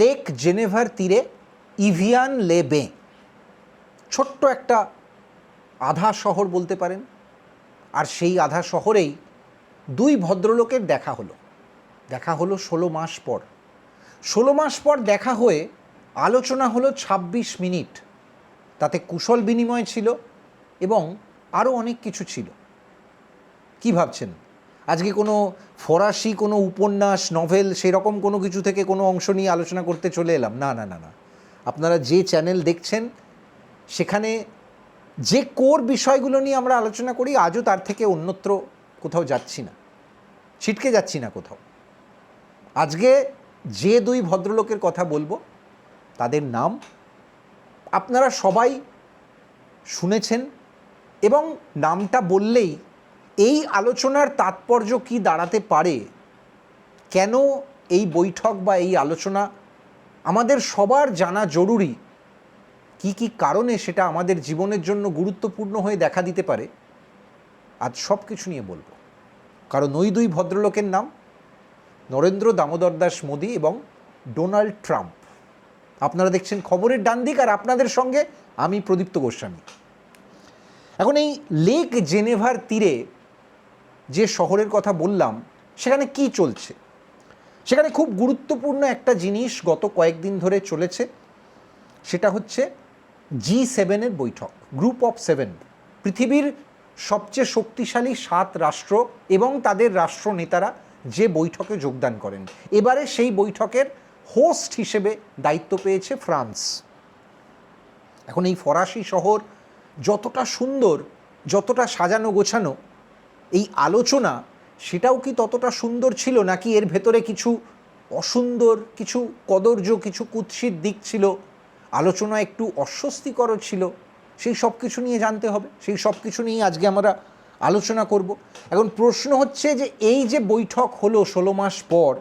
Lake জেনেভার তীরে ইভিয়ান লে বে, ছোট্ট একটা আধা শহর বলতে পারেন। আর সেই আধা শহরেই দুই ভদ্রলোকের দেখা হলো 16 মাস পর। 16 মাস পর দেখা হয়ে আলোচনা হলো 26 মিনিট। তাতে কুশল বিনিময় ছিল এবং আরও অনেক কিছু ছিল। কি ভাবছেন আজকে কোনো ফরাসি কোনো উপন্যাস, নভেল সেরকম কোনো কিছু থেকে কোনো অংশ নিয়ে আলোচনা করতে চলে এলাম? না না না না, আপনারা যে চ্যানেল দেখছেন সেখানে যে কোর বিষয়গুলো নিয়ে আমরা আলোচনা করি, আজও তার থেকে অন্যত্র কোথাও যাচ্ছি না, ছিটকে যাচ্ছি না কোথাও। আজকে যে দুই ভদ্রলোকের কথা বলবো তাদের নাম আপনারা সবাই শুনেছেন, এবং নামটা বললেই এই আলোচনার তাৎপর্য কি দাঁড়াতে পারে, কেন এই বৈঠক বা এই আলোচনা আমাদের সবার জানা জরুরি, কি কি কারণে সেটা আমাদের জীবনের জন্য গুরুত্বপূর্ণ হয়ে দেখা দিতে পারে, আজ সব কিছু নিয়ে বলবো। কারণ ওই দুই ভদ্রলোকের নাম নরেন্দ্র দামোদর দাস মোদী এবং ডোনাল্ড ট্রাম্প। আপনারা দেখছেন খবরের ডান দিক, আর আপনাদের সঙ্গে আমি প্রদীপ্ত গোস্বামী। এখন এই লেক জেনেভার তীরে যে শহরের কথা বললাম, সেখানে কি চলছে? সেখানে খুব গুরুত্বপূর্ণ একটা জিনিস গত কয়েকদিন ধরে চলেছে, সেটা হচ্ছে G7-এর বৈঠক, গ্রুপ অফ 7, পৃথিবীর সবচেয়ে শক্তিশালী 7 রাষ্ট্র এবং তাদের রাষ্ট্রনেতারা যে বৈঠকে যোগদান করেন। এবারে সেই বৈঠকের হোস্ট হিসেবে দায়িত্ব পেয়েছে ফ্রান্স। এখন এই ফরাসি শহর যতটা সুন্দর, যতটা সাজানো গোছানো, এই আলোচনা সেটাও কি ততটা সুন্দর ছিল, নাকি এর ভেতরে কিছু অসুন্দর, কিছু কদর্য, কিছু কুৎসিত দিক ছিল, আলোচনা একটু অস্বস্তিকর ছিল? সেই সব কিছু নিয়ে জানতে হবে, সেই সব কিছু নিয়ে আজকে আমরা আলোচনা করব। এখন প্রশ্ন হচ্ছে যে এই যে বৈঠক হলো 16 মাস পর,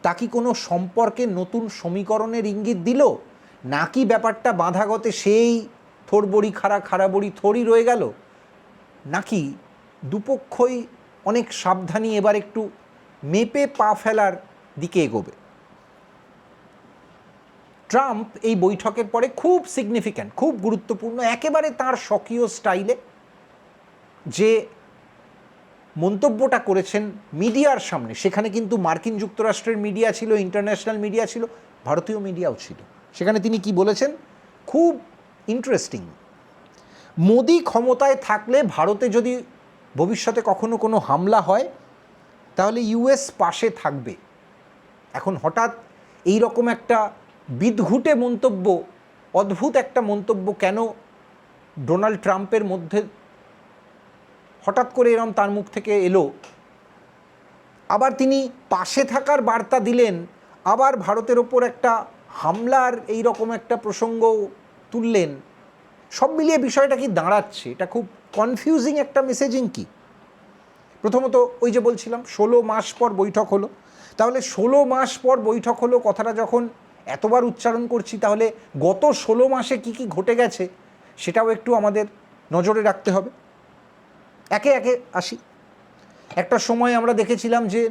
তা কি কোনো সম্পর্কে নতুন সমীকরণের ইঙ্গিত দিল, নাকি ব্যাপারটা বাঁধাগতে সেই থোড়বড়ি খাড়াবড়ি থোড়ই রয়ে গেল, নাকি দুপক্ষই অনেক সাবধানী এবার একটু মেপে পা ফেলার দিকে এগোবে? ট্রাম্প এই বৈঠকের পরে খুব সিগনিফিক্যান্ট, খুব গুরুত্বপূর্ণ, একেবারে তার স্বকীয় স্টাইলে যে মন্তব্যটা করেছেন মিডিয়ার সামনে, সেখানে কিন্তু মার্কিন যুক্তরাষ্ট্রের মিডিয়া ছিল, ইন্টারন্যাশনাল মিডিয়া ছিল, ভারতীয় মিডিয়াও ছিল। সেখানে তিনি কি বলেছেন খুব ইন্টারেস্টিং। মোদি ক্ষমতায় থাকলে ভারতে যদি ভবিষ্যতে কখনো কোনো হামলা হয় তাহলে ইউএস পাশে থাকবে। এখন হঠাৎ এই রকম একটা বিদঘুটে মন্তব্য, অদ্ভুত একটা মন্তব্য কেন ডোনাল্ড ট্রাম্পের মধ্যে হঠাৎ করে এরম তার মুখ থেকে এলো? আবার তিনি পাশে থাকার বার্তা দিলেন, আবার ভারতের ওপর একটা হামলার এই রকম একটা প্রসঙ্গ তুললেন। সব মিলিয়ে বিষয়টা কি দাঁড়াচ্ছে? এটা খুব কনফিউজিং একটা মেসেজিং। কি প্রথমত ওই যে বলছিলাম 16 মাস পর বৈঠক হলো, তাহলে 16 মাস পর বৈঠক হলো কথাটা যখন এতবার উচ্চারণ করছি, তাহলে গত 16 মাসে কি কি ঘটে গেছে সেটাও একটু আমাদের নজরে রাখতে হবে। একে একে আসি। একটা সময় আমরা দেখেছিলাম যে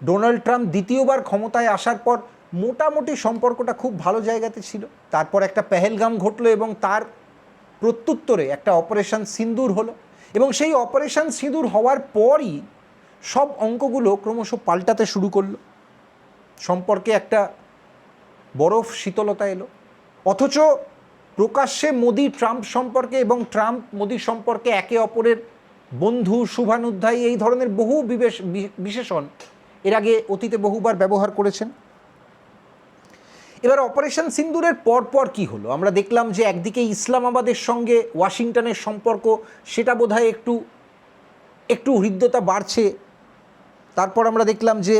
ডোনাল্ড ট্রাম্প দ্বিতীয়বার ক্ষমতায় আসার পর মোটামুটি সম্পর্কটা খুব ভালো জায়গাতে ছিল। তারপর একটা পেহেলগাম ঘটলো এবং তার প্রত্যুত্তরে একটা অপারেশন সিন্দুর হলো, এবং সেই অপারেশন সিঁদুর হওয়ার পরই সব অঙ্কগুলো ক্রমশ পাল্টাতে শুরু করলো, সম্পর্কে একটা বরফ শীতলতা এলো। অথচ প্রকাশ্যে মোদি ট্রাম্প সম্পর্কে এবং ট্রাম্প মোদি সম্পর্কে একে অপরের বন্ধু, শুভানুধ্যায়ী, এই ধরনের বহু বিশেষণ এর আগে অতীতে বহুবার ব্যবহার করেছেন। এবার অপারেশন সিন্দুরের পরপর কি হলো আমরা দেখলাম যে একদিকে ইসলামাবাদের সঙ্গে ওয়াশিংটনের সম্পর্ক, সেটা বোধহয় একটু হৃদ্যতা বাড়ছে। তারপর আমরা দেখলাম যে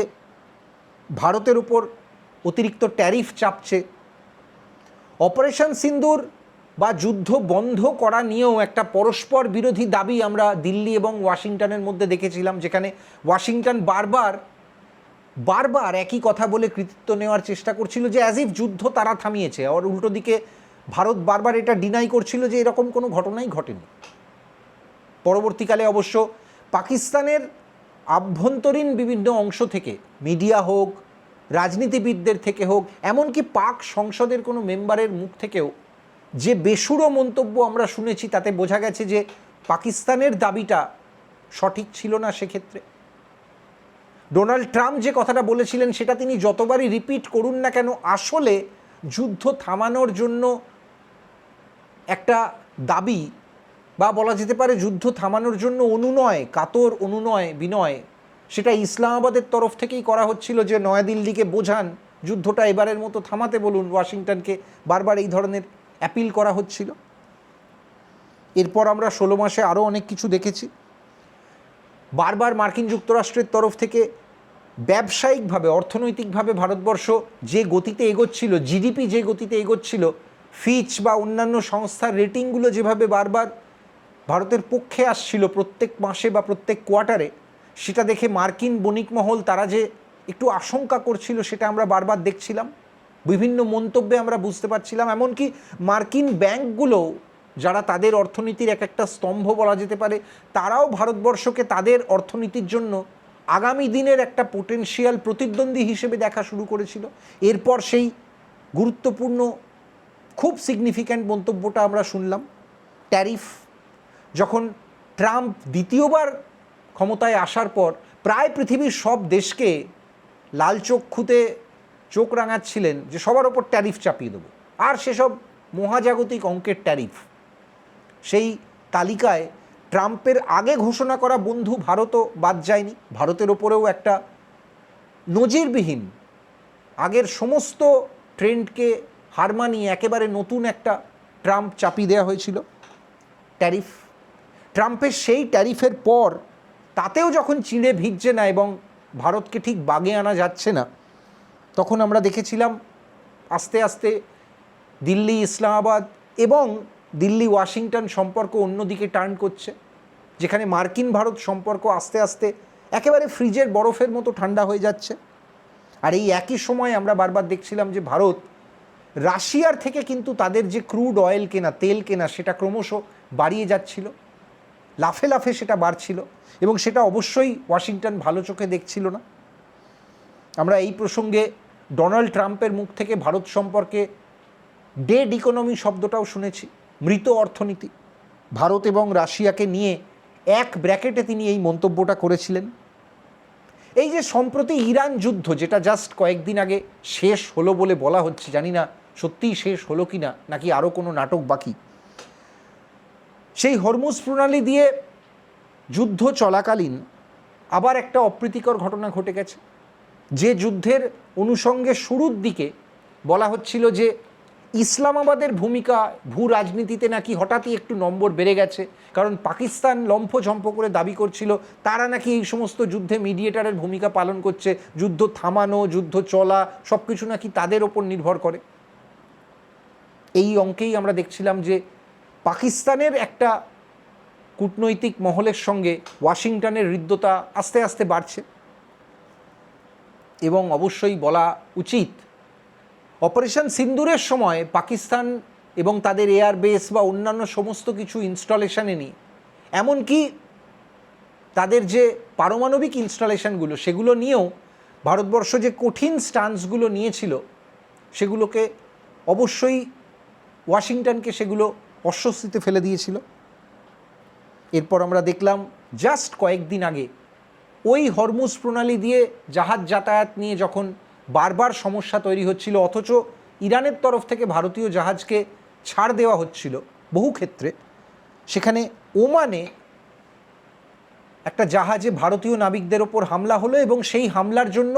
ভারতের উপর অতিরিক্ত ট্যারিফ চাপছে। অপারেশন সিন্দুর বা যুদ্ধ বন্ধ করা নিয়েও একটা পরস্পর বিরোধী দাবি আমরা দিল্লি এবং ওয়াশিংটনের মধ্যে দেখেছিলাম, যেখানে ওয়াশিংটন বারবার একই কথা বলে কৃতিত্ব নেওয়ার চেষ্টা করছিল যে অ্যাজ ইফ যুদ্ধ তারা থামিয়েছে, আর উল্টো দিকে ভারত বারবার এটা ডিনাই করছিল যে এরকম কোনো ঘটনাই ঘটেনি। পরবর্তীকালে অবশ্য পাকিস্তানের আভ্যন্তরীণ বিভিন্ন অংশ থেকে, মিডিয়া হোক, রাজনীতিবিদদের থেকে হোক, এমনকি পাক সংসদের কোনো মেম্বারের মুখ থেকেও যে বেসুরো মন্তব্য আমরা শুনেছি, তাতে বোঝা গেছে যে পাকিস্তানের দাবিটা সঠিক ছিল না। সেক্ষেত্রে ডোনাল্ড ট্রাম্প যে কথাটা বলেছিলেন সেটা তিনি যতবারই রিপিট করুন না কেন, আসলে যুদ্ধ থামানোর জন্য একটা দাবি, বা বলা যেতে পারে যুদ্ধ থামানোর জন্য অনুনয়, কাতর অনুনয় বিনয়, সেটা ইসলামাবাদের তরফ থেকেই করা হচ্ছিল, যে নয়াদিল্লিকে বোঝান, যুদ্ধটা এবারের মতো থামাতে বলুন, ওয়াশিংটনকে বারবার এই ধরনের অ্যাপিল করা হচ্ছিল। এরপর আমরা 16 মাসে আরও অনেক কিছু দেখেছি। বারবার মার্কিন যুক্তরাষ্ট্রের তরফ থেকে ব্যবসায়িকভাবে, অর্থনৈতিকভাবে ভারতবর্ষ যে গতিতে এগোচ্ছিল, জিডিপি যে গতিতে এগোচ্ছিল, ফিচ বা অন্যান্য সংস্থার রেটিংগুলো যেভাবে বারবার ভারতের পক্ষে আসছিল প্রত্যেক মাসে বা প্রত্যেক কোয়ার্টারে, সেটা দেখে মার্কিন বণিক মহল তারা যে একটু আশঙ্কা করছিল সেটা আমরা বারবার দেখছিলাম। বিভিন্ন মন্তব্যে আমরা বুঝতে পারছিলাম। এমনকি মার্কিন ব্যাংকগুলো, যারা তাদের অর্থনীতির এক একটা স্তম্ভ বলা যেতে পারে, তারাও ভারতবর্ষকে তাদের অর্থনীতির জন্য আগামী দিনের একটা পোটেনশিয়াল প্রতিদ্বন্দ্বী হিসেবে দেখা শুরু করেছিল। এরপর সেই গুরুত্বপূর্ণ, খুব সিগনিফিক্যান্ট মন্তব্যটা আমরা শুনলাম, ট্যারিফ। যখন ট্রাম্প দ্বিতীয়বার ক্ষমতায় আসার পর প্রায় পৃথিবীর সব দেশকে লাল চক্ষুতে চোখ রাঙাচ্ছিলেন যে সবার ওপর ট্যারিফ চাপিয়ে দেবো, আর সেসব মহাজাগতিক অঙ্কের ট্যারিফ। সেই তালিকায় ট্রাম্পের আগে ঘোষণা করা বন্ধু ভারতও বাদ যায়নি। ভারতের ওপরেও একটা নজিরবিহীন, আগের সমস্ত ট্রেন্ডকে হার মানিয়ে একেবারে নতুন একটা ট্রাম্প চাপিয়ে দেওয়া হয়েছিল, ট্যারিফ। ট্রাম্পের সেই ট্যারিফের পর তাতেও যখন চিড়ে ভিজছে না এবং ভারতকে ঠিক বাগে আনা যাচ্ছে না, তখন আমরা দেখেছিলাম আস্তে আস্তে দিল্লি ইসলামাবাদ এবং দিল্লি ওয়াশিংটন সম্পর্ক অন্যদিকে টার্ন করছে, যেখানে মার্কিন ভারত সম্পর্ক আস্তে আস্তে একেবারে ফ্রিজের বরফের মতো ঠান্ডা হয়ে যাচ্ছে। আর এই একই সময় আমরা বারবার দেখছিলাম যে ভারত রাশিয়ার থেকে কিন্তু তাদের যে ক্রুড অয়েল কেনা, তেল কেনা, সেটা ক্রমশ বাড়িয়ে যাচ্ছিল, লাফে লাফে সেটা বাড়ছিল, এবং সেটা অবশ্যই ওয়াশিংটন ভালো চোখে দেখছিল না। আমরা এই প্রসঙ্গে ডোনাল্ড ট্রাম্পের মুখ থেকে ভারত সম্পর্কে ডেড ইকোনমি শব্দটাও শুনেছি, মৃত অর্থনীতি। ভারত এবং রাশিয়াকে নিয়ে এক ব্র্যাকেটে তিনি এই মন্তব্যটা করেছিলেন। এই যে সম্প্রতি ইরান যুদ্ধ, যেটা জাস্ট কয়েকদিন আগে শেষ হলো বলে বলা হচ্ছে, জানি না সত্যিই শেষ হলো কি না, নাকি আরও কোনো নাটক বাকি। সেই হরমুজ প্রণালী দিয়ে যুদ্ধ চলাকালীন আবার একটা অপ্রীতিকর ঘটনা ঘটে গেছে, যে যুদ্ধের অনুষঙ্গে শুরুর দিকে বলা হচ্ছিল যে ইসলামাবাদের ভূমিকা ভূ রাজনীতিতে নাকি হঠাৎই একটু নম্বর বেড়ে গেছে, কারণ পাকিস্তান লম্ফঝম্প করে দাবি করছিল তারা নাকি এই সমস্ত যুদ্ধে মিডিয়েটারের ভূমিকা পালন করছে, যুদ্ধ থামানো, যুদ্ধ চলা সব কিছু নাকি তাদের ওপর নির্ভর করে। এই অঙ্কেই আমরা দেখছিলাম যে পাকিস্তানের একটা কূটনৈতিক মহলের সঙ্গে ওয়াশিংটনের হৃদ্যতা আস্তে আস্তে বাড়ছে। এবং অবশ্যই বলা উচিত, অপারেশন সিন্দুরের সময় পাকিস্তান এবং তাদের এয়ারবেস বা অন্যান্য সমস্ত কিছু ইনস্টলেশনে নিয়ে, এমনকি তাদের যে পারমাণবিক ইনস্টলেশনগুলো, সেগুলো নিয়েও ভারতবর্ষ যে কঠিন স্টান্সগুলো নিয়েছিল, সেগুলোকে অবশ্যই ওয়াশিংটনকে সেগুলো অস্বস্তিতে ফেলে দিয়েছিল। এরপর আমরা দেখলাম জাস্ট কয়েকদিন আগে ওই হরমুজ প্রণালী দিয়ে জাহাজ যাতায়াত নিয়ে যখন বারবার সমস্যা তৈরি হচ্ছিল, অথচ ইরানের তরফ থেকে ভারতীয় জাহাজকে ছাড় দেওয়া হচ্ছিল বহু ক্ষেত্রে, সেখানে ওমানে একটা জাহাজে ভারতীয় নাবিকদের ওপর হামলা হলো এবং সেই হামলার জন্য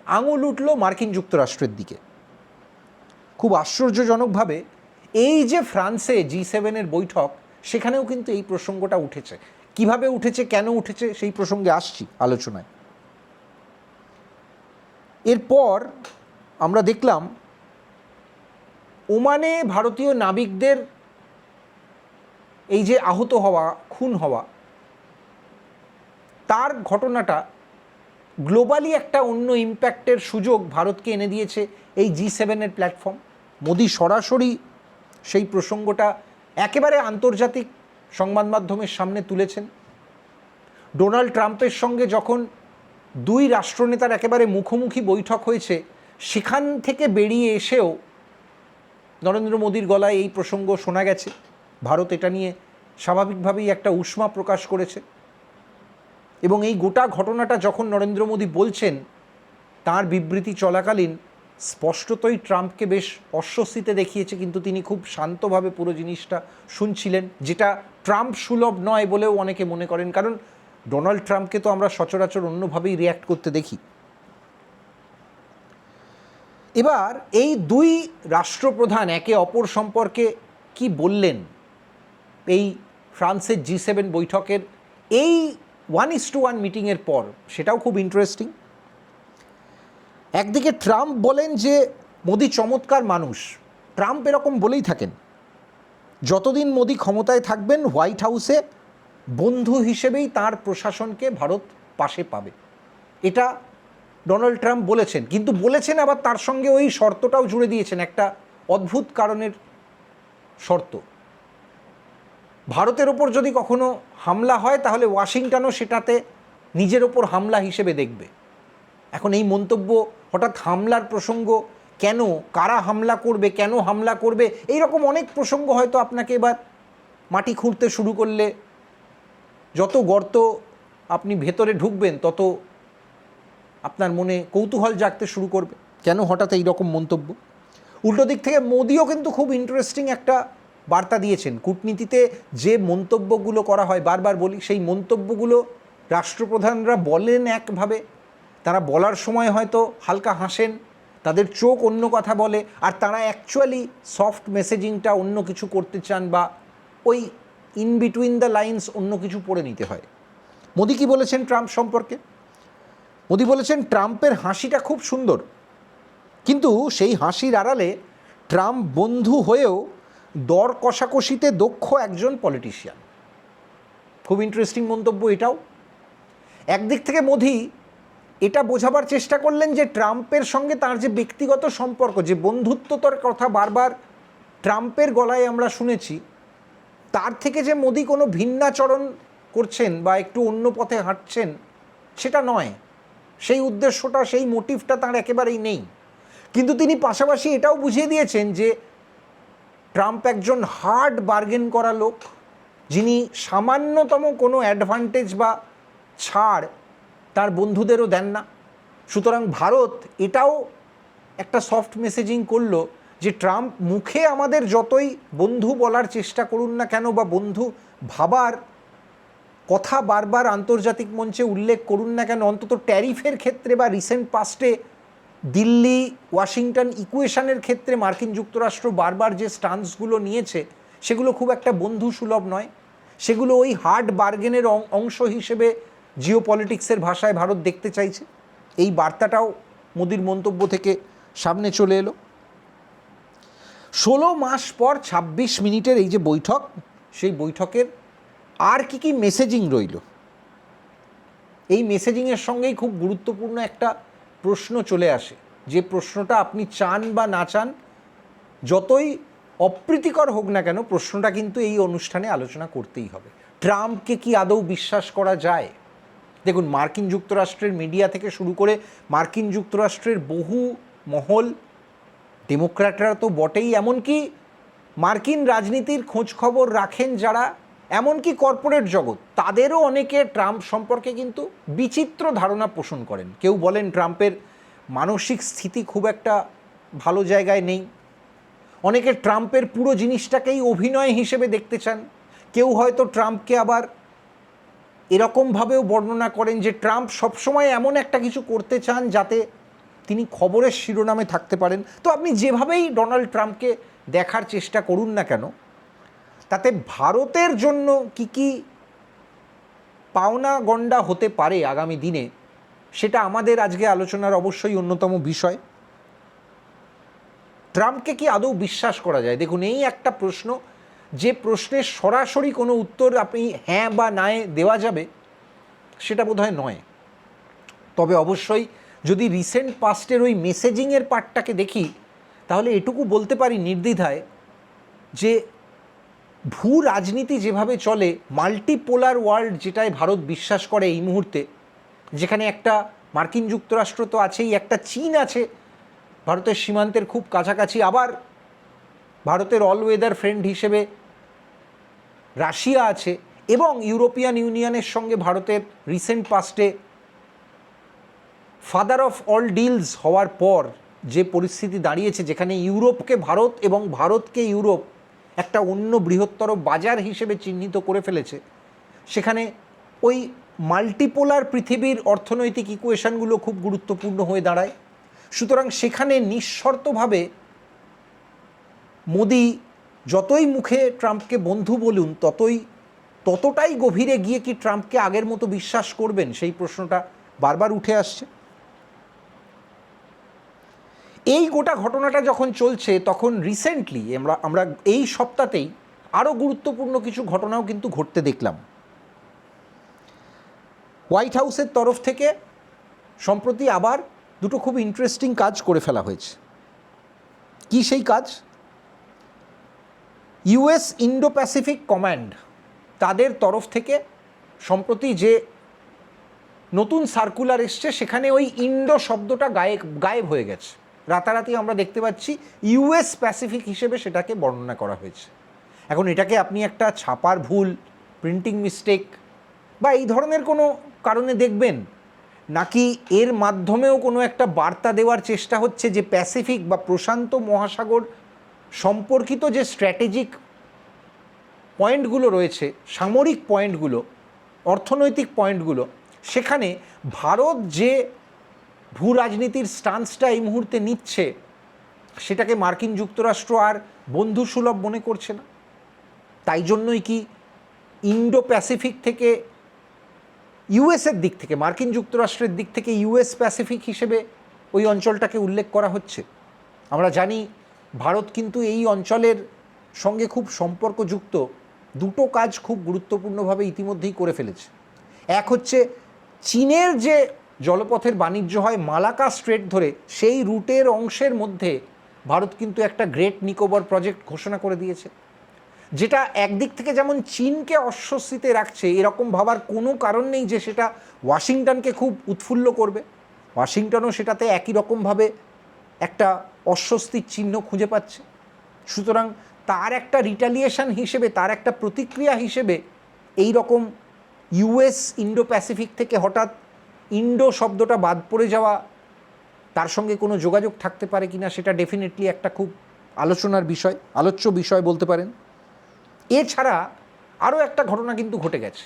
আঙুল উঠল মার্কিন যুক্তরাষ্ট্রের দিকে। খুব আশ্চর্যজনকভাবে এই যে ফ্রান্সে G7-এর বৈঠক, সেখানেও কিন্তু এই প্রসঙ্গটা উঠেছে। কিভাবে উঠেছে, কেন উঠেছে, সেই প্রসঙ্গে আসছি আলোচনায়। এরপর আমরা দেখলাম ওমানে ভারতীয় নাবিকদের এই যে আহত হওয়া, খুন হওয়া, তার ঘটনাটা গ্লোবালি একটা অন্য ইম্প্যাক্টের সুযোগ ভারতকে এনে দিয়েছে এই G7-এর প্ল্যাটফর্ম। মোদি সরাসরি সেই প্রসঙ্গটা একেবারে আন্তর্জাতিক সংবাদ মাধ্যমের সামনে তুলেছেন। ডোনাল্ড ট্রাম্পের সঙ্গে যখন দুই রাষ্ট্রনেতার একেবারে মুখোমুখি বৈঠক হয়েছে, সেখান থেকে বেরিয়ে এসেও নরেন্দ্র মোদীর গলায় এই প্রসঙ্গ শোনা গেছে। ভারত এটা নিয়ে স্বাভাবিকভাবেই একটা উষ্মা প্রকাশ করেছে এবং এই গোটা ঘটনাটা যখন নরেন্দ্র মোদী বলছেন, তার বিবৃতি চলাকালীন স্পষ্টতই ট্রাম্পকে বেশ অস্বস্তিতে দেখিয়েছে, কিন্তু তিনি খুব শান্তভাবে পুরো জিনিসটা শুনছিলেন, যেটা ট্রাম্প সুলভ নয় বলেও অনেকে মনে করেন, কারণ ডোনাল্ড ট্রাম্পকে তো আমরা সচরাচর অন্যভাবেই রিয়্যাক্ট করতে দেখি। এবার এই দুই রাষ্ট্রপ্রধান একে অপর সম্পর্কে কি বললেন এই ফ্রান্সের G7 বৈঠকের এই 1:1 মিটিংয়ের পর, সেটাও খুব ইন্টারেস্টিং। একদিকে ট্রাম্প বলেন যে মোদি চমৎকার মানুষ, ট্রাম্প এরকম বলেই থাকেন, যতদিন মোদি ক্ষমতায় থাকবেন হোয়াইট হাউসে বন্ধু হিসেবেই তার প্রশাসনকে ভারত পাশে পাবে, এটা ডোনাল্ড ট্রাম্প বলেছেন। কিন্তু বলেছেন আবার তার সঙ্গে ওই শর্তটাও জুড়ে দিয়েছেন, একটা অদ্ভুত কারণের শর্ত, ভারতের ওপর যদি কখনো হামলা হয় তাহলে ওয়াশিংটনও সেটাতে নিজের ওপর হামলা হিসেবে দেখবে। এখন এই মন্তব্য, হঠাৎ হামলার প্রসঙ্গ কেন, কারা হামলা করবে, কেন হামলা করবে, এই রকম অনেক প্রসঙ্গ হয়তো আপনাকে এবার মাটি খুঁড়তে শুরু করলে, যত গর্ত আপনি ভেতরে ঢুকবেন তত আপনার মনে কৌতূহল জাগতে শুরু করবে, কেন হঠাৎ এই রকম মন্তব্য। উল্টো দিক থেকে মোদিও কিন্তু খুব ইন্টারেস্টিং একটা বার্তা দিয়েছেন। কূটনীতিতে যে মন্তব্যগুলো করা হয়, বারবার বলি, সেই মন্তব্যগুলো রাষ্ট্রপ্রধানরা বলেন একভাবে, তারা বলার সময় হয়তো হালকা হাসেন, তাদের চোখ অন্য কথা বলে, আর তারা অ্যাকচুয়ালি সফট মেসেজিংটা অন্য কিছু করতে চান বা ওই ইন বিটুইন দ্য লাইন্স অন্য কিছু পড়ে নিতে হয়। মোদি কি বলেছেন ট্রাম্প সম্পর্কে? মোদি বলেছেন ট্রাম্পের হাসিটা খুব সুন্দর, কিন্তু সেই হাসির আড়ালে ট্রাম্প বন্ধু হয়েও দর কষাকষিতে দক্ষ একজন পলিটিশিয়ান। খুব ইন্টারেস্টিং মন্তব্য এটাও। একদিক থেকে মোদি এটা বোঝাবার চেষ্টা করলেন যে ট্রাম্পের সঙ্গে তার যে ব্যক্তিগত সম্পর্ক, যে বন্ধুত্বতার কথা বারবার ট্রাম্পের গলায় আমরা শুনেছি, তার থেকে যে মোদি কোনো ভিন্নাচরণ করছেন বা একটু অন্য পথে হাঁটছেন সেটা নয়, সেই উদ্দেশ্যটা, সেই মোটিভটা তার একেবারেই নেই। কিন্তু তিনি পাশাপাশি এটাও বুঝিয়ে দিয়েছেন যে ট্রাম্প একজন হার্ড বার্গেন করা লোক, যিনি সামান্যতম কোনো অ্যাডভান্টেজ বা ছাড় তার বন্ধুদেরও দেন না। সুতরাং ভারত এটাও একটা সফট মেসেজিং করলো যে ট্রাম্প মুখে আমাদের যতই বন্ধু বলার চেষ্টা করুন না কেন বা বন্ধু ভাবার কথা বারবার আন্তর্জাতিক মঞ্চে উল্লেখ করুন না কেন, অন্তত ট্যারিফের ক্ষেত্রে বা রিসেন্ট পাস্টে দিল্লি ওয়াশিংটন ইকুয়েশনের ক্ষেত্রে মার্কিন যুক্তরাষ্ট্র বারবার যে স্টান্সগুলো নিয়েছে সেগুলো খুব একটা বন্ধু সুলভ নয়, সেগুলো ওই হার্ড বার্গেনের অংশ হিসেবে জিওপলিটিক্সের ভাষায় ভারত দেখতে চাইছে। এই বার্তাটাও মোদির মন্তব্য থেকে সামনে চলে এলো। 16 মাস পর 26 মিনিটের এই যে বৈঠক, সেই বৈঠকের আর কি মেসেজিং রইল, এই মেসেজিংয়ের সঙ্গেই খুব গুরুত্বপূর্ণ একটা প্রশ্ন চলে আসে, যে প্রশ্নটা আপনি চান বা না চান, যতই অপ্রীতিকর হোক না কেন, প্রশ্নটা কিন্তু এই অনুষ্ঠানে আলোচনা করতেই হবে। ট্রাম্পকে কি আদৌ বিশ্বাস করা যায়? দেখুন, মার্কিন যুক্তরাষ্ট্রের মিডিয়া থেকে শুরু করে মার্কিন যুক্তরাষ্ট্রের বহু মহল, ডেমোক্র্যাটরা তো বটেই, এমনকি মার্কিন রাজনীতির খোঁজখবর রাখেন যারা, এমনকি কর্পোরেট জগৎ, তাদেরও অনেকে ট্রাম্প সম্পর্কে কিন্তু বিচিত্র ধারণা পোষণ করেন। কেউ বলেন ট্রাম্পের মানসিক স্থিতি খুব একটা ভালো জায়গায় নেই, অনেকে ট্রাম্পের পুরো জিনিসটাকেই অভিনয় হিসেবে দেখতে চান, কেউ হয়তো ট্রাম্পকে আবার এরকমভাবেও বর্ণনা করেন যে ট্রাম্প সবসময় এমন একটা কিছু করতে চান যাতে তিনি খবরের শিরোনামে থাকতে পারেন। তো আপনি যেভাবেই ডোনাল্ড ট্রাম্পকে দেখার চেষ্টা করুন না কেন, তাতে ভারতের জন্য কি পাওনা গণ্ডা হতে পারে আগামী দিনে, সেটা আমাদের আজকে আলোচনার অবশ্যই অন্যতম বিষয়। ট্রাম্পকে কি আদৌ বিশ্বাস করা যায়? দেখুন, এই একটা প্রশ্ন, যে প্রশ্নের সরাসরি কোনো উত্তর আপনি হ্যাঁ বা নায় দেওয়া যাবে সেটা বোধহয় নয়। তবে অবশ্যই যদি রিসেন্ট পাস্টের ওই মেসেজিংয়ের পার্টটাকে দেখি, তাহলে এটুকু বলতে পারি নির্দ্বিধায় যে ভূ রাজনীতি যেভাবে চলে, মাল্টিপোলার ওয়ার্ল্ড যেটায় ভারত বিশ্বাস করে এই মুহূর্তে, যেখানে একটা মার্কিন যুক্তরাষ্ট্র তো আছেই, একটা চীন আছে ভারতের সীমান্তের খুব কাছাকাছি, আবার ভারতের অলওয়েদার ফ্রেন্ড হিসেবে রাশিয়া আছে, এবং ইউরোপিয়ান ইউনিয়নের সঙ্গে ভারতের রিসেন্ট পাস্টে ফাদার অফ অল ডিলস হওয়ার পর যে পরিস্থিতি দাঁড়িয়েছে, যেখানে ইউরোপকে ভারত এবং ভারতকে ইউরোপ একটা অন্য বৃহত্তর বাজার হিসেবে চিহ্নিত করে ফেলেছে, সেখানে ওই মাল্টিপোলার পৃথিবীর অর্থনৈতিক ইকুয়েশনগুলো খুব গুরুত্বপূর্ণ হয়ে দাঁড়ায়। সুতরাং সেখানে নিঃশর্তভাবে মোদি যতই মুখে ট্রাম্পকে বন্ধু বলুন, ততটাই গভীরে গিয়ে কি ট্রাম্পকে আগের মতো বিশ্বাস করবেন, সেই প্রশ্নটা বারবার উঠে আসছে। এই গোটা ঘটনাটা যখন চলছে, তখন রিসেন্টলি আমরা এই সপ্তাহতেই আরও গুরুত্বপূর্ণ কিছু ঘটনাও কিন্তু ঘটতে দেখলাম। হোয়াইট হাউসের তরফ থেকে সম্প্রতি আবার দুটো খুব ইন্টারেস্টিং কাজ করে ফেলা হয়েছে। কি সেই কাজ? ইউএস ইন্ডো প্যাসিফিক কমান্ড, তাদের তরফ থেকে সম্প্রতি যে নতুন সার্কুলার এসছে, সেখানে ওই ইন্ডো শব্দটা গায়েব হয়ে গেছে। রাতারাতি আমরা দেখতে পাচ্ছি ইউএস প্যাসিফিক হিসেবে সেটাকে বর্ণনা করা হয়েছে। এখন এটাকে আপনি একটা ছাপার ভুল, প্রিন্টিং মিস্টেক বা এই ধরনের কোনো কারণে দেখবেন, নাকি এর মাধ্যমেও কোনো একটা বার্তা দেওয়ার চেষ্টা হচ্ছে যে প্যাসিফিক বা প্রশান্ত মহাসাগর সম্পর্কিত যে স্ট্র্যাটেজিক পয়েন্টগুলো রয়েছে, সামরিক পয়েন্টগুলো, অর্থনৈতিক পয়েন্টগুলো, সেখানে ভারত যে ভূ রাজনীতির স্টান্সটা এই মুহূর্তে নিচ্ছে, সেটাকে মার্কিন যুক্তরাষ্ট্র আর বন্ধুসুলভ মনে করছে না। তাই জন্যই কি ইন্ডো প্যাসিফিক থেকে ইউএসের দিক থেকে, মার্কিন যুক্তরাষ্ট্রের দিক থেকে ইউএস প্যাসিফিক হিসেবে ওই অঞ্চলটাকে উল্লেখ করা হচ্ছে। আমরা জানি ভারত কিন্তু এই অঞ্চলের সঙ্গে খুব সম্পর্কযুক্ত দুটো কাজ খুব গুরুত্বপূর্ণভাবে ইতিমধ্যেই করে ফেলেছে। এক হচ্ছে চীনের যে জলপথের বাণিজ্য হয় মালাক্কা স্ট্রেট ধরে, সেই রুটের অংশের মধ্যে ভারত কিন্তু একটা গ্রেট নিকোবর প্রজেক্ট ঘোষণা করে দিয়েছে, যেটা একদিক থেকে যেমন চীনকে অস্বস্তিতে রাখছে, এরকম ভাবার কোনো কারণ নেই যে সেটা ওয়াশিংটনকে খুব উৎফুল্ল করবে। ওয়াশিংটনও সেটাতে একই রকমভাবে একটা অস্বস্তির চিহ্ন খুঁজে পাচ্ছে। সুতরাং তার একটা রিটালিয়েশন হিসেবে, তার একটা প্রতিক্রিয়া হিসেবে এই রকম ইউএস ইন্ডো প্যাসিফিক থেকে হঠাৎ ইন্ডো শব্দটা বাদ পড়ে যাওয়া, তার সঙ্গে কোনো যোগাযোগ থাকতে পারে কিনা, সেটা ডেফিনেটলি একটা খুব আলোচনার বিষয়, আলোচ্য বিষয় বলতে পারেন। এছাড়া আরও একটা ঘটনা কিন্তু ঘটে গেছে।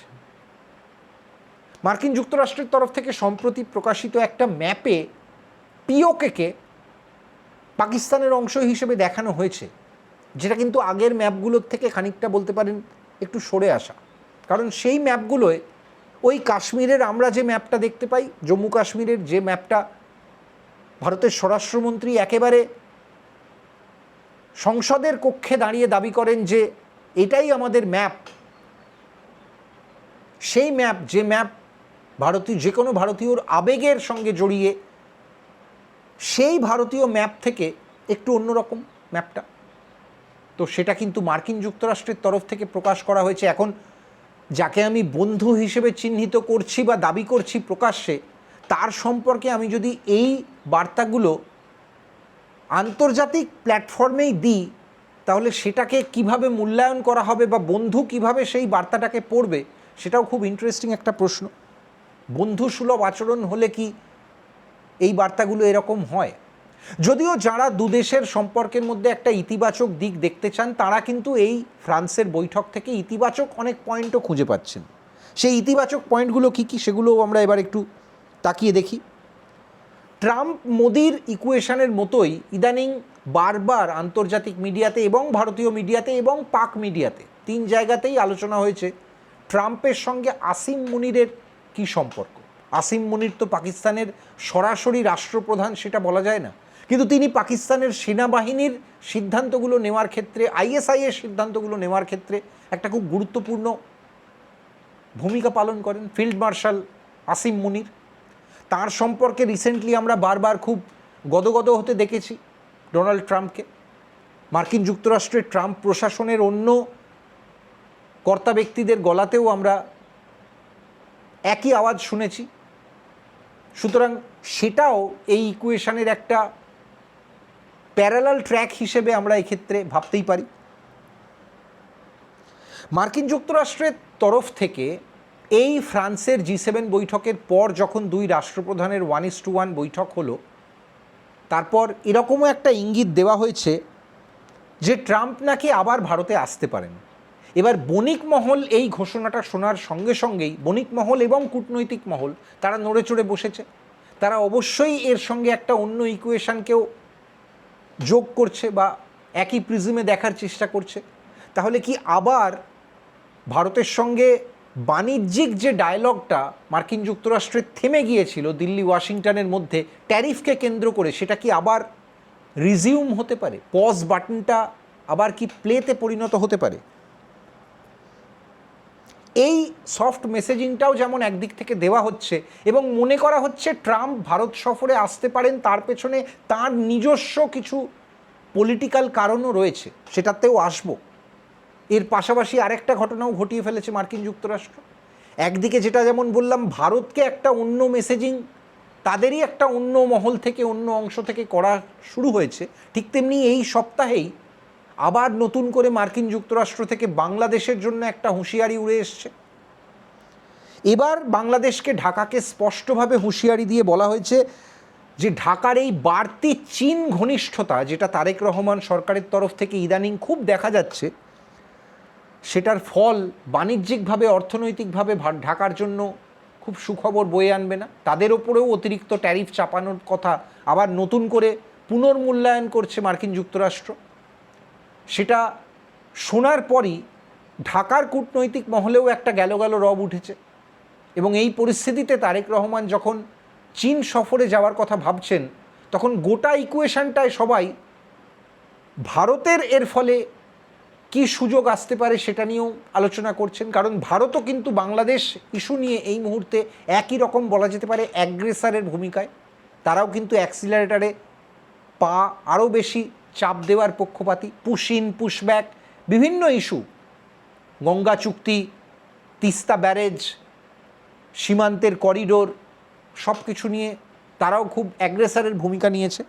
মার্কিন যুক্তরাষ্ট্রের তরফ থেকে সম্প্রতি প্রকাশিত একটা ম্যাপে পিওকেকে পাকিস্তানের অংশ হিসেবে দেখানো হয়েছে, যেটা কিন্তু আগের ম্যাপগুলোর থেকে খানিকটা বলতে পারেন একটু সরে আসা। কারণ সেই ম্যাপগুলোয় ওই কাশ্মীরের আমরা যে ম্যাপটা দেখতে পাই, জম্মু কাশ্মীরের যে ম্যাপটা ভারতের স্বরাষ্ট্রমন্ত্রী একেবারে সংসদের কক্ষে দাঁড়িয়ে দাবি করেন যে এটাই আমাদের ম্যাপ, সেই ম্যাপ, যে ম্যাপ ভারতীয়, যে কোনো ভারতীয়র আবেগের সঙ্গে জড়িয়ে, সেই ভারতীয় ম্যাপ থেকে একটু অন্যরকম ম্যাপটা। তো সেটা কিন্তু মার্কিন যুক্তরাষ্ট্রের তরফ থেকে প্রকাশ করা হয়েছে। এখন যাকে আমি বন্ধু হিসেবে চিহ্নিত করছি বা দাবি করছি প্রকাশ্যে, তার সম্পর্কে আমি যদি এই বার্তাগুলো আন্তর্জাতিক প্ল্যাটফর্মেই দিই, তাহলে সেটাকে কিভাবে মূল্যায়ন করা হবে বা বন্ধু কিভাবে সেই বার্তাটাকে পড়বে, সেটাও খুব ইন্টারেস্টিং একটা প্রশ্ন। বন্ধুসুলভ আচরণ হলে কি এই বার্তাগুলো এরকম হয়? যদিও যারা দুদেশের সম্পর্কের মধ্যে একটা ইতিবাচক দিক দেখতে চান, তারা কিন্তু এই ফ্রান্সের বৈঠক থেকে ইতিবাচক অনেক পয়েন্টও খুঁজে পাচ্ছেন। সেই ইতিবাচক পয়েন্টগুলো কী কী, সেগুলোও আমরা এবার একটু তাকিয়ে দেখি। ট্রাম্প মোদির ইকুয়েশনের মতোই ইদানিং বারবার আন্তর্জাতিক মিডিয়াতে এবং ভারতীয় মিডিয়াতে এবং পাক মিডিয়াতে, তিন জায়গাতেই আলোচনা হয়েছে ট্রাম্পের সঙ্গে আসিম মুনিরের কী সম্পর্ক। আসিম মুনির তো পাকিস্তানের সরাসরি রাষ্ট্রপ্রধান, সেটা বলা যায় না, কিন্তু তিনি পাকিস্তানের সেনাবাহিনীর সিদ্ধান্তগুলো নেওয়ার ক্ষেত্রে, আইএসআইয়ের সিদ্ধান্তগুলো নেওয়ার ক্ষেত্রে একটা খুব গুরুত্বপূর্ণ ভূমিকা পালন করেন ফিল্ড মার্শাল আসিম মুনির। তার সম্পর্কে রিসেন্টলি আমরা বারবার খুব গদগদ হতে দেখেছি ডোনাল্ড ট্রাম্পকে। মার্কিন যুক্তরাষ্ট্রের ট্রাম্প প্রশাসনের অন্য কর্তা ব্যক্তিদের গলাতেও আমরা একই আওয়াজ শুনেছি। সুতরাং সেটাও এই ইকুয়েশনের একটা প্যারালাল ট্র্যাক হিসেবে আমরা এক্ষেত্রে ভাবতেই পারি। মার্কিন যুক্তরাষ্ট্রের তরফ থেকে এই ফ্রান্সের G7 বৈঠকের পর যখন দুই রাষ্ট্রপ্রধানের 1:1 বৈঠক হলো, তারপর এরকমও একটা ইঙ্গিত দেওয়া হয়েছে যে ট্রাম্প নাকি আবার ভারতে আসতে পারেন। এবার বণিক মহল এই ঘোষণাটা শোনার সঙ্গে সঙ্গেই বণিক মহল এবং কূটনৈতিক মহল তারা নড়ে চড়ে বসেছে। তারা অবশ্যই এর সঙ্গে একটা অন্য ইকুয়েশনকেও যোগ করছে বা একই প্রিজমে দেখার চেষ্টা করছে। তাহলে কি আবার ভারতের সঙ্গে বাণিজ্যিক যে ডায়ালগটা মার্কিন যুক্তরাষ্ট্রের থেমে গিয়েছিল দিল্লি ওয়াশিংটনের মধ্যে ট্যারিফকে কেন্দ্র করে, সেটা কি আবার রিজিউম হতে পারে? পজ বাটনটা আবার কি প্লেতে পরিণত হতে পারে? এই সফট মেসেজিংটাও যেমন একদিক থেকে দেওয়া হচ্ছে এবং মনে করা হচ্ছে ট্রাম্প ভারত সফরে আসতে পারেন, তার পেছনে তার নিজস্ব কিছু পলিটিক্যাল কারণও রয়েছে, সেটাতেও আসবো। এর পাশাপাশি আরেকটা ঘটনাও ঘটিয়ে ফেলেছে মার্কিন যুক্তরাষ্ট্র। একদিকে যেটা যেমন বললাম ভারতকে একটা অন্য মেসেজিং তাদেরই একটা অন্য মহল থেকে অন্য অংশ থেকে করা শুরু হয়েছে, ঠিক তেমনি এই সপ্তাহেই আবার নতুন করে মার্কিন যুক্তরাষ্ট্র থেকে বাংলাদেশের জন্য একটা হুঁশিয়ারি উড়ে এসছে। এবার বাংলাদেশকে, ঢাকাকে স্পষ্টভাবে হুঁশিয়ারি দিয়ে বলা হয়েছে যে ঢাকার এই বাড়তি চীন ঘনিষ্ঠতা, যেটা তারেক রহমান সরকারের তরফ থেকে ইদানিং খুব দেখা যাচ্ছে, সেটার ফল বাণিজ্যিকভাবে অর্থনৈতিকভাবে ঢাকার জন্য খুব সুখবর বয়ে আনবে না। তাদের ওপরেও অতিরিক্ত ট্যারিফ চাপানোর কথা আবার নতুন করে পুনর্মূল্যায়ন করছে মার্কিন যুক্তরাষ্ট্র। সেটা শোনার পরই ঢাকার কূটনৈতিক মহলেও একটা গেল রব উঠেছে এবং এই পরিস্থিতিতে তারেক রহমান যখন চীন সফরে যাওয়ার কথা ভাবছেন, তখন গোটা ইকুয়েশনটায় সবাই ভারতের এর ফলে কি সুযোগ আসতে পারে সেটা নিয়েও আলোচনা করছেন। কারণ ভারতও কিন্তু বাংলাদেশ ইস্যু নিয়ে এই মুহূর্তে একই রকম বলা যেতে পারে অ্যাগ্রেসারের ভূমিকায়। তারাও কিন্তু অ্যাক্সিলারেটারে পা আরও বেশি চাপ দেওয়ার পক্ষপাতী। পুশ ইন পুশ ব্যাক, বিভিন্ন ইস্যু, গঙ্গা চুক্তি, তিস্তা ব্যারেজ, সীমান্তের করিডোর, সব কিছু নিয়ে তারাও খুব অ্যাগ্রেসারের ভূমিকা নিয়েছে।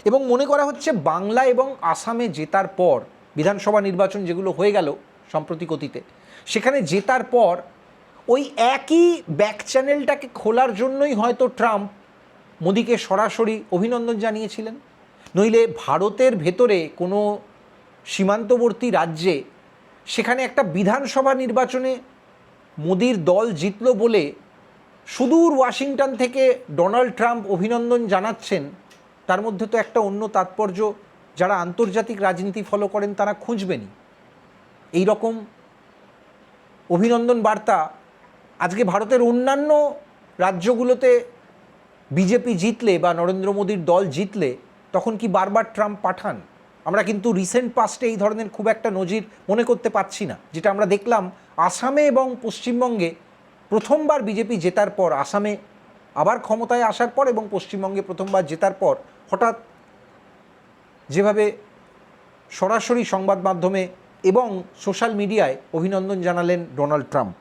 এবং মনে করা হচ্ছে বাংলা এবং আসামে জেতার পর, বিধানসভা নির্বাচন যেগুলো হয়ে গেল সাম্প্রতিক অতীতে, সেখানে জেতার পর ওই একই ব্যাক চ্যানেলটাকে খোলার জন্যই হয়তো ট্রাম্প মোদিকে সরাসরি অভিনন্দন জানিয়েছিলেন। নইলে ভারতের ভেতরে কোনো সীমান্তবর্তী রাজ্যে সেখানে একটা বিধানসভা নির্বাচনে মোদির দল জিতল বলে সুদূর ওয়াশিংটন থেকে ডোনাল্ড ট্রাম্প অভিনন্দন জানাচ্ছেন, তার মধ্যে তো একটা অন্য তাৎপর্য যারা আন্তর্জাতিক রাজনীতি ফলো করেন তারা খুঁজবেনই। এই রকম অভিনন্দন বার্তা আজকে ভারতের অন্যান্য রাজ্যগুলোতে বিজেপি জিতলে বা নরেন্দ্র মোদীর দল জিতলে তখন কি বারবার ট্রাম্প পাঠান? আমরা কিন্তু রিসেন্ট পাস্টে এই ধরনের খুব একটা নজির মনে করতে পারছি না। যেটা আমরা দেখলাম আসামে এবং পশ্চিমবঙ্গে প্রথমবার বিজেপি জেতার পর, আসামে আবার ক্ষমতায় আসার পর এবং পশ্চিমবঙ্গে প্রথমবার জেতার পর হঠাৎ যেভাবে সরাসরি সংবাদ মাধ্যমে এবং সোশ্যাল মিডিয়ায় অভিনন্দন জানালেন ডোনাল্ড ট্রাম্প।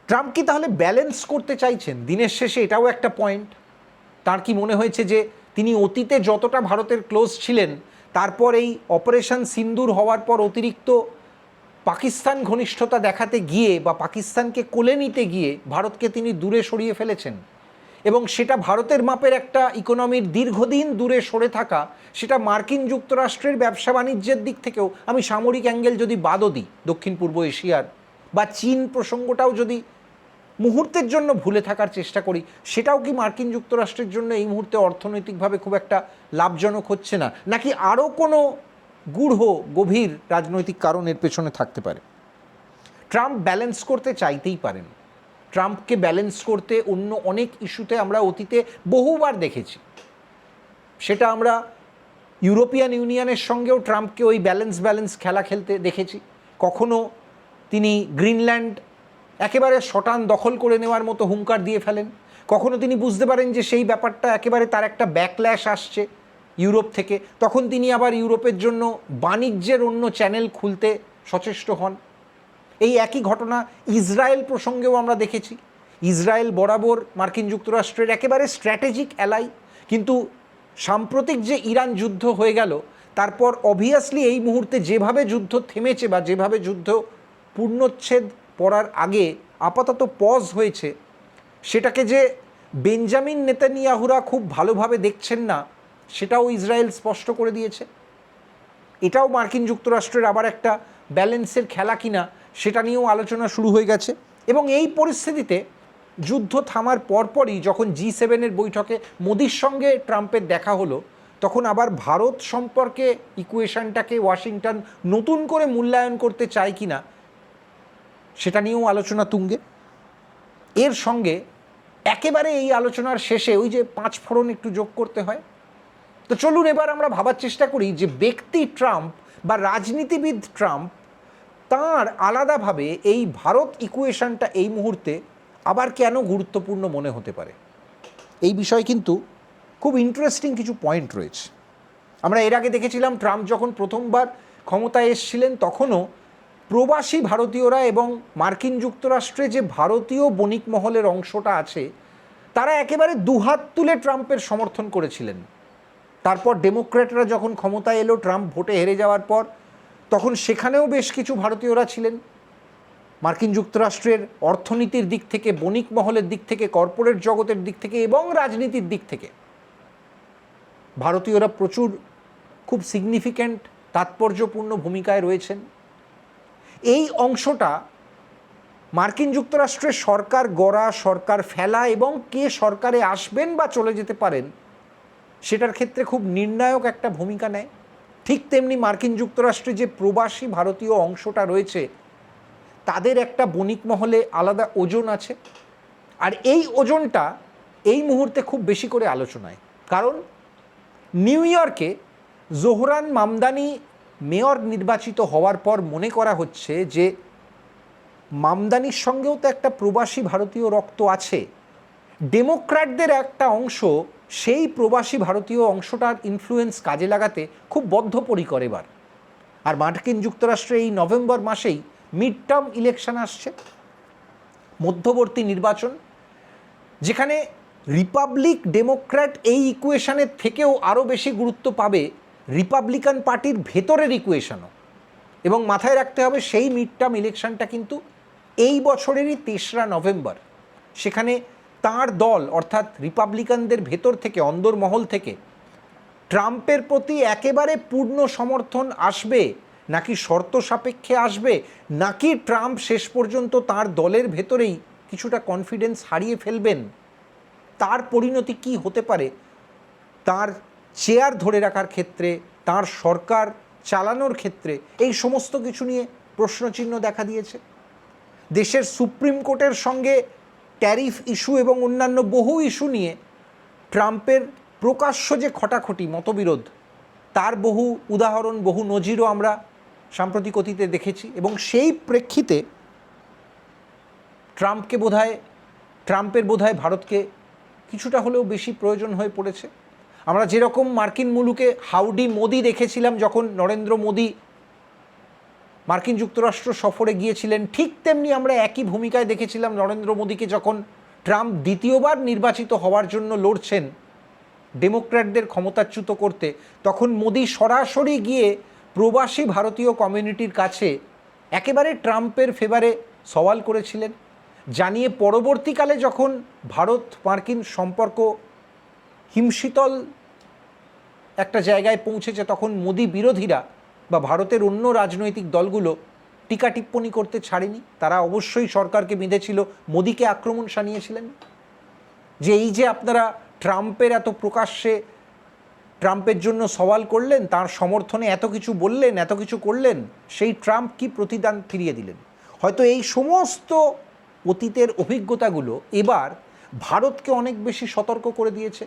ট্রাম্প কি তাহলে ব্যালেন্স করতে চাইছেন? দিনের শেষে এটাও একটা পয়েন্ট। তার কি মনে হয়েছে যে তিনি অতীতে যতটা ভারতের ক্লোজ ছিলেন, তারপর এই অপারেশন সিন্দুর হওয়ার পর অতিরিক্ত পাকিস্তান ঘনিষ্ঠতা দেখাতে গিয়ে বা পাকিস্তানকে কোলে নিতে গিয়ে ভারতকে তিনি দূরে সরিয়ে ফেলেছেন এবং সেটা ভারতের মাপের একটা ইকোনমির দীর্ঘদিন দূরে সরে থাকা, সেটা মার্কিন যুক্তরাষ্ট্রের ব্যবসা বাণিজ্যের দিক থেকেও, আমি সামরিক অ্যাঙ্গেল যদি বাদও দিই দক্ষিণ পূর্ব এশিয়ার বা চীন প্রসঙ্গটাও যদি মুহূর্তের জন্য ভুলে থাকার চেষ্টা করি, সেটাও কি মার্কিন যুক্তরাষ্ট্রের জন্য এই মুহূর্তে অর্থনৈতিকভাবে খুব একটা লাভজনক হচ্ছে না? নাকি আরও কোনো গূঢ় গভীর রাজনৈতিক কারণ এর পেছনে থাকতে পারে? ট্রাম্প ব্যালেন্স করতে চাইতেই পারেন। ট্রাম্পকে ব্যালেন্স করতে অন্য অনেক ইস্যুতে আমরা অতীতে বহুবার দেখেছি। সেটা আমরা ইউরোপিয়ান ইউনিয়নের সঙ্গেও ট্রাম্পকে ওই ব্যালেন্স খেলা খেলতে দেখেছি। কখনো তিনি গ্রিনল্যান্ড একেবারে শটান দখল করে নেওয়ার মতো হুঙ্কার দিয়ে ফেলেন, কখনো তিনি বুঝতে পারেন যে সেই ব্যাপারটা একেবারে তার একটা ব্যাকল্যাশ আসছে ইউরোপ থেকে, তখন তিনি আবার ইউরোপের জন্য বাণিজ্যের অন্য চ্যানেল খুলতে সচেষ্ট হন। এই একই ঘটনা ইসরায়েল প্রসঙ্গেও আমরা দেখেছি। ইসরায়েল বরাবর মার্কিন যুক্তরাষ্ট্রের একেবারে স্ট্র্যাটেজিক অ্যালাই, কিন্তু সাম্প্রতিক যে ইরান যুদ্ধ হয়ে গেল তারপর অবভিয়াসলি এই মুহূর্তে যেভাবে যুদ্ধ থেমেছে বা যেভাবে যুদ্ধ পূর্ণচ্ছেদ পড়ার আগে আপাতত পজ হয়েছে, সেটাকে যে বেঞ্জামিন নেতানিয়াহুরা খুব ভালোভাবে দেখছেন না সেটাও ইসরায়েল স্পষ্ট করে দিয়েছে। এটাও মার্কিন যুক্তরাষ্ট্রের আবার একটা ব্যালেন্সের খেলা কিনা সেটা নিয়েও আলোচনা শুরু হয়ে গেছে। এবং এই পরিস্থিতিতে যুদ্ধ থামার পরপরই যখন G7 বৈঠকে মোদির সঙ্গে ট্রাম্পের দেখা হলো, তখন আবার ভারত সম্পর্কে ইকুয়েশনটাকে ওয়াশিংটন নতুন করে মূল্যায়ন করতে চায় কিনা সেটা নিয়েও আলোচনা তুঙ্গে। এর সঙ্গে একেবারে এই আলোচনার শেষে ওই যে 5 ফোড়ন একটু যোগ করতে হয়। তো চলুন এবার আমরা ভাবার চেষ্টা করি যে ব্যক্তি ট্রাম্প বা রাজনীতিবিদ ট্রাম্প তাঁর আলাদাভাবে এই ভারত ইকুয়েশনটা এই মুহূর্তে আবার কেন গুরুত্বপূর্ণ মনে হতে পারে। এই বিষয়ে কিন্তু খুব ইন্টারেস্টিং কিছু পয়েন্ট রয়েছে। আমরা এর আগে দেখেছিলাম ট্রাম্প যখন প্রথমবার ক্ষমতায় এসেছিলেন তখনও প্রবাসী ভারতীয়রা এবং মার্কিন যুক্তরাষ্ট্রে যে ভারতীয় বণিক মহলের অংশটা আছে তারা একেবারে দুহাত তুলে ট্রাম্পের সমর্থন করেছিলেন। তারপর ডেমোক্র্যাটরা যখন ক্ষমতায় এলো ট্রাম্প ভোটে হেরে যাওয়ার পর, তখন সেখানেও বেশ কিছু ভারতীয়রা ছিলেন। মার্কিন যুক্তরাষ্ট্রের অর্থনীতির দিক থেকে, বণিক মহলের দিক থেকে, কর্পোরেট জগতের দিক থেকে এবং রাজনীতির দিক থেকে ভারতীয়রা প্রচুর খুব সিগনিফিক্যান্ট তাৎপর্যপূর্ণ ভূমিকায় রয়েছেন। এই অংশটা মার্কিন যুক্তরাষ্ট্রের সরকার গড়া, সরকার ফেলা এবং কে সরকারে আসবেন বা চলে যেতে পারেন সেটার ক্ষেত্রে খুব নির্ণায়ক একটা ভূমিকা নেয়। ঠিক তেমনি মার্কিন যুক্তরাষ্ট্রে যে প্রবাসী ভারতীয় অংশটা রয়েছে তাদের একটা বণিক মহলে আলাদা ওজন আছে। আর এই ওজনটা এই মুহূর্তে খুব বেশি করে আলোচনায়, কারণ নিউ ইয়র্কে জোহরান মামদানি মেয়র নির্বাচিত হওয়ার পর মনে করা হচ্ছে যে মামদানির সঙ্গেও তো একটা প্রবাসী ভারতীয় রক্ত আছে। ডেমোক্র্যাটদের একটা অংশ সেই প্রবাসী ভারতীয় অংশটার ইনফ্লুয়েন্স কাজে লাগাতে খুব বদ্ধপরিকর এবার। আর মার্কিন যুক্তরাষ্ট্রে এই নভেম্বর মাসেই মিড টার্ম ইলেকশন আসছে, মধ্যবর্তী নির্বাচন, যেখানে রিপাবলিক ডেমোক্র্যাট এই ইকুয়েশনের থেকেও আরও বেশি গুরুত্ব পাবে রিপাবলিকান পার্টির ভেতরের ইকুয়েশনও। এবং মাথায় রাখতে হবে সেই মিড টার্ম ইলেকশনটা কিন্তু এই বছরেরই 3রা নভেম্বর। সেখানে তাঁর দল অর্থাৎ রিপাবলিকানদের ভেতর থেকে, অন্দরমহল থেকে ট্রাম্পের প্রতি একেবারে পূর্ণ সমর্থন আসবে নাকি শর্ত সাপেক্ষে আসবে, নাকি ট্রাম্প শেষ পর্যন্ত তাঁর দলের ভেতরেই কিছুটা কনফিডেন্স হারিয়ে ফেলবেন, তার পরিণতি কি হতে পারে তার চেয়ার ধরে রাখার ক্ষেত্রে, তার সরকার চালানোর ক্ষেত্রে, এই সমস্ত কিছু নিয়ে প্রশ্নচিহ্ন দেখা দিয়েছে। দেশের সুপ্রিম কোর্টের সঙ্গে ট্যারিফ ইস্যু এবং অন্যান্য বহু ইস্যু নিয়ে ট্রাম্পের প্রকাশ্য যে খটাখটি মতবিরোধ, তার বহু উদাহরণ, বহু নজিরও আমরা সাম্প্রতিক অতীতে দেখেছি। এবং সেই প্রেক্ষিতে ট্রাম্পের বোধহয় ভারতকে কিছুটা হলেও বেশি প্রয়োজন হয়ে পড়েছে। আমরা যেরকম মার্কিন মুলুকে হাউডি মোদি দেখেছিলাম যখন নরেন্দ্র মোদি মার্কিন যুক্তরাষ্ট্র সফরে গিয়েছিলেন, ঠিক তেমনি আমরা একই ভূমিকায় দেখেছিলাম নরেন্দ্র মোদিকে যখন ট্রাম্প দ্বিতীয়বার নির্বাচিত হওয়ার জন্য লড়ছেন ডেমোক্র্যাটদের ক্ষমতাচ্যুত করতে। তখন মোদি সরাসরি গিয়ে প্রবাসী ভারতীয় কমিউনিটির কাছে একেবারে ট্রাম্পের ফেভারে সওয়াল করেছিলেন, জানিয়ে পরবর্তীকালে যখন ভারত মার্কিন সম্পর্ক হিমশীতল একটা জায়গায় পৌঁছেছে তখন মোদি বিরোধীরা বা ভারতের অন্য রাজনৈতিক দলগুলো টিকা টিপ্পণী করতে ছাড়েনি। তারা অবশ্যই সরকারকে বিঁধেছিল, মোদিকে আক্রমণ শানিয়েছিলেন যে এই যে আপনারা ট্রাম্পের এত প্রকাশ্যে ট্রাম্পের জন্য সওয়াল করলেন, তার সমর্থনে এত কিছু বললেন, এত কিছু করলেন, সেই ট্রাম্প কি প্রতিদান ফিরিয়ে দিলেন। হয়তো এই সমস্ত অতীতের অভিজ্ঞতাগুলো এবার ভারতকে অনেক বেশি সতর্ক করে দিয়েছে।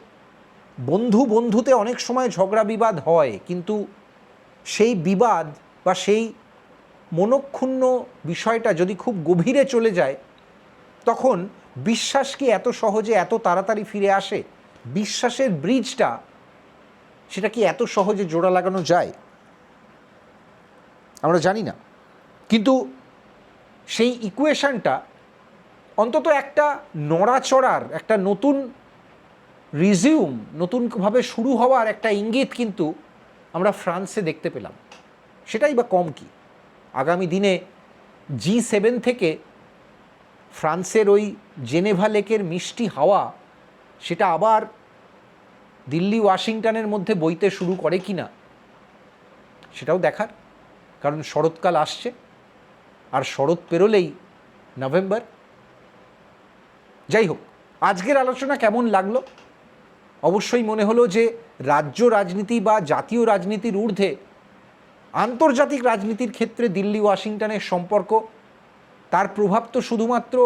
বন্ধুতে অনেক সময় ঝগড়া বিবাদ হয়, কিন্তু সেই বিবাদ বা সেই মনক্ষুণ্ণ বিষয়টা যদি খুব গভীরে চলে যায় তখন বিশ্বাস কি এত সহজে এত তাড়াতাড়ি ফিরে আসে? বিশ্বাসের ব্রিজটা সেটা কি এত সহজে জোড়া লাগানো যায়? আমরা জানি না। কিন্তু সেই ইকুয়েশনটা অন্তত একটা নড়াচড়ার, একটা নতুন রিজিউম, নতুনভাবে শুরু হওয়ার একটা ইঙ্গিত কিন্তু আমরা ফ্রান্সে দেখতে পেলাম। সেটাই বা কম কি, আগামী দিনে G7 থেকে ফ্রান্সের ওই জেনেভা লেকের মিষ্টি হাওয়া সেটা আবার দিল্লি ওয়াশিংটনের মধ্যে বইতে শুরু করে কি না সেটাও দেখার, কারণ শরৎকাল আসছে, আর শরৎ পেরোলেই নভেম্বর। যাই হোক, আজকের আলোচনা কেমন লাগলো? অবশ্যই মনে হলো যে রাজ্য রাজনীতি বা জাতীয় রাজনীতির ঊর্ধ্বে আন্তর্জাতিক রাজনীতির ক্ষেত্রে দিল্লি ওয়াশিংটনের সম্পর্ক, তার প্রভাব তো শুধুমাত্র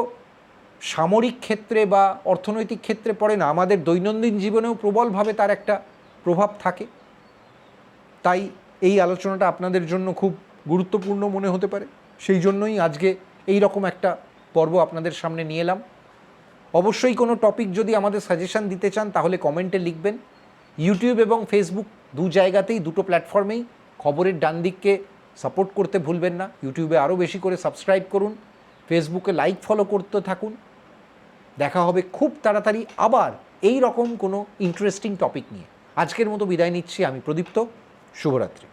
সামরিক ক্ষেত্রে বা অর্থনৈতিক ক্ষেত্রে পড়ে না, আমাদের দৈনন্দিন জীবনেও প্রবলভাবে তার একটা প্রভাব থাকে। তাই এই আলোচনাটা আপনাদের জন্য খুব গুরুত্বপূর্ণ মনে হতে পারে, সেই জন্যই আজকে এই রকম একটা পর্ব আপনাদের সামনে নিয়ে এলাম। অবশ্যই কোনো টপিক যদি আমাদের সাজেশন দিতে চান তাহলে কমেন্টে লিখবেন। ইউটিউব এবং ফেসবুক দু জায়গাতেই, দুটো প্ল্যাটফর্মেই খবরের ডান দিককে সাপোর্ট করতে ভুলবেন না। ইউটিউবে আরও বেশি করে সাবস্ক্রাইব করুন, ফেসবুকে লাইক ফলো করতে থাকুন। দেখা হবে খুব তাড়াতাড়ি আবার এই রকম কোনো ইন্টারেস্টিং টপিক নিয়ে। আজকের মতো বিদায় নিচ্ছি, আমি প্রদীপ্ত। শুভরাত্রি।